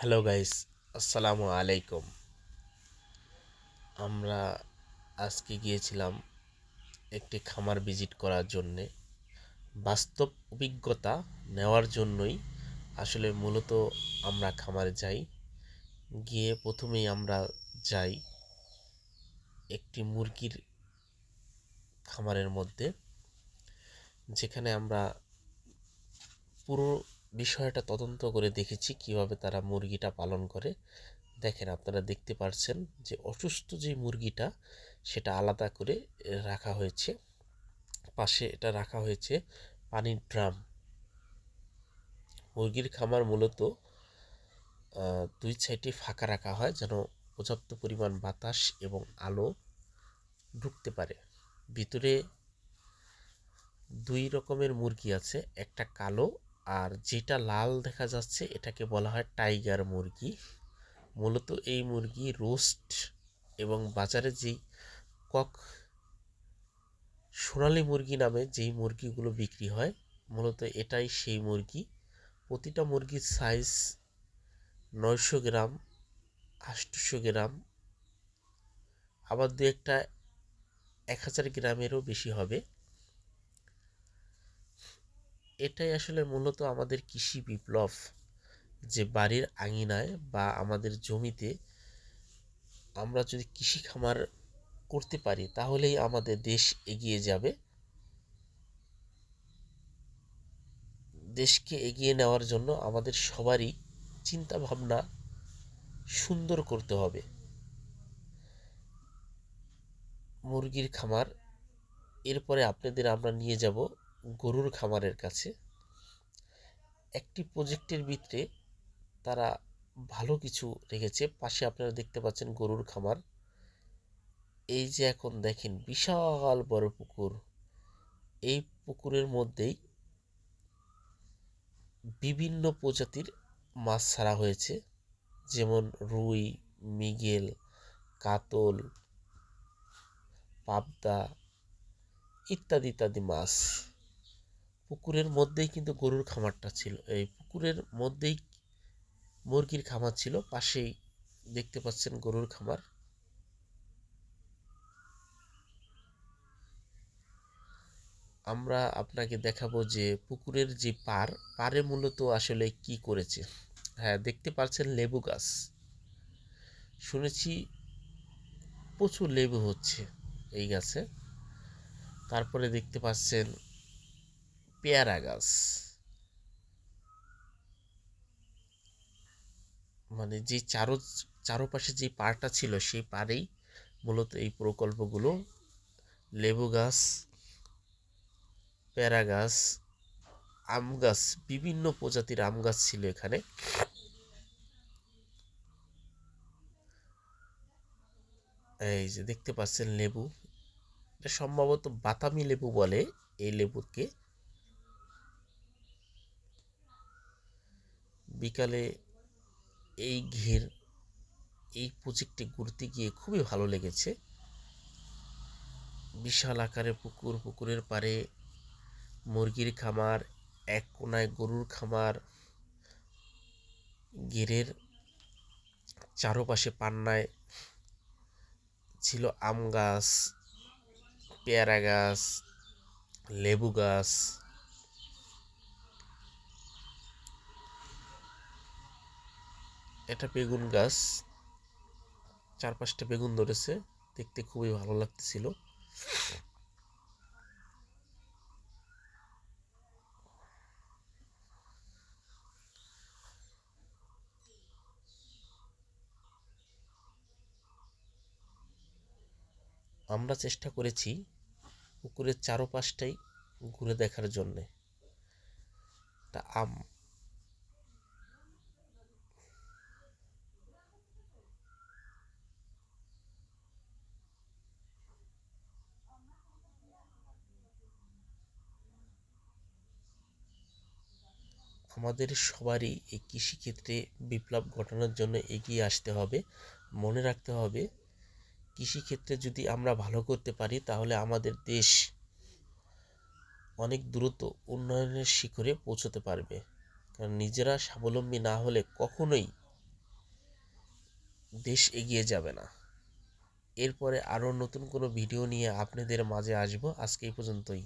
Hello guys, আসসালামু আলাইকুম। আমরা আজকে গিয়েছিলাম একটি খামার ভিজিট করার জন্যে। বাস্তব অভিজ্ঞতা নেওয়ার জন্যই আসলে মূলত আমরা খামারে যাই। গিয়ে প্রথমেই আমরা যাই একটি মুরগির খামারের মধ্যে, যেখানে আমরা পুরো বিষয়টা তদন্ত করে দেখেছি কিভাবে তারা মুরগিটা পালন করে। দেখেন, আপনারা দেখতে পাচ্ছেন যে অসুস্থ যে মুরগিটা সেটা আলাদা করে রাখা হয়েছে। পাশে এটা রাখা হয়েছে পানির ড্রাম। মুরগির খামার মূলত দুই সাইডে ফাঁকা রাখা হয় যেন পর্যাপ্ত পরিমাণ বাতাস এবং আলো ঢুকতে পারে। ভিতরে দুই রকমের মুরগি আছে, একটা কালো আর যেটা লাল দেখা যাচ্ছে এটাকে বলা হয় টাইগার মুরগি। মূলত এই মুরগি রোস্ট এবং বাজারে যেই কক সোনালী মুরগি নামে যেই মুরগিগুলো বিক্রি হয়, মূলত এটাই সেই মুরগি। প্রতিটা মুরগির সাইজ 900 গ্রাম, 800 গ্রাম, আবার দু একটা 1000 গ্রামেরও বেশি হবে। এটাই আসলে মূলত আমাদের কৃষি বিপ্লব, যে বাড়ির আঙিনায় বা আমাদের জমিতে আমরা যদি কৃষি খামার করতে পারি তাহলেই আমাদের দেশ এগিয়ে যাবে। দেশকে এগিয়ে নেওয়ার জন্য আমাদের সবারই চিন্তা ভাবনা সুন্দর করতে হবে। মুরগির খামার, এরপরে আপনাদের আমরা নিয়ে যাব গরুর খামারের কাছে। একটি প্রজেক্টের ভিতরে তারা ভালো কিছু রেখেছে। পাশে আপনারা দেখতে পাচ্ছেন গরুর খামার। এই যে এখন দেখেন বিশাল বড় পুকুর, এই পুকুরের মধ্যেই বিভিন্ন প্রজাতির মাছ ছাড়া হয়েছে, যেমন রুই, মৃগেল, কাতল, পাবদা ইত্যাদি ইত্যাদি মাছ। পুকুরের মধ্যেই কিন্তু গরুর খামারটা ছিল, এই পুকুরের মধ্যেই মুরগির খামার ছিল। পাশেই দেখতে পাচ্ছেন গরুর খামার। আমরা আপনাকে দেখাবো যে পুকুরের যে পাড়ে মূলত আসলে কি করেছে। হ্যাঁ, দেখতে পাচ্ছেন লেবু গাছ। শুনেছি প্রচুর লেবু হচ্ছে এই গাছে। তারপরে দেখতে পাচ্ছেন পেয়ারা গাছ। মানে যে চারোপাশে যে পাড়টা ছিল সেই পাড়েই মূলত এই প্রকল্পগুলো। লেবু গাছ, পেয়ারা গাছ, আম গাছ, বিভিন্ন প্রজাতির আম গাছ ছিল এখানে। এই যে দেখতে পাচ্ছেন লেবু, এটা সম্ভবত বাতামি লেবু বলে এই লেবুকে। বিকালে এই এই প্রজেক্টে ঘুরতে গিয়ে খুবই ভালো লেগেছে। বিশাল আকারের পুকুর, পুকুরের পাড়ে মুরগির খামার, এক কোনায় গরুর খামার, ঘেরের চারপাশে পান্নায় ছিল আম গাছ, পেয়ারা গাছ, লেবু গাছ। এটা বেগুন গাছ, 4-5টা বেগুন ধরেছে, দেখতে খুবই ভালো লাগতেছিল। আমরা চেষ্টা করেছি পুকুরের চারপাশটাই ঘুরে দেখার জন্যে। তা আমাদের সবারই এই কৃষিক্ষেত্রে বিপ্লব ঘটানোর জন্য এগিয়ে আসতে হবে। মনে রাখতে হবে, কৃষিক্ষেত্রে যদি আমরা ভালো করতে পারি তাহলে আমাদের দেশ অনেক দ্রুত উন্নয়নের শিখরে পৌঁছতে পারবে। কারণ নিজেরা স্বাবলম্বী না হলে কখনোই দেশ এগিয়ে যাবে না। এরপরে আরও নতুন কোনো ভিডিও নিয়ে আপনাদের মাঝে আসবো। আজকে এই পর্যন্তই।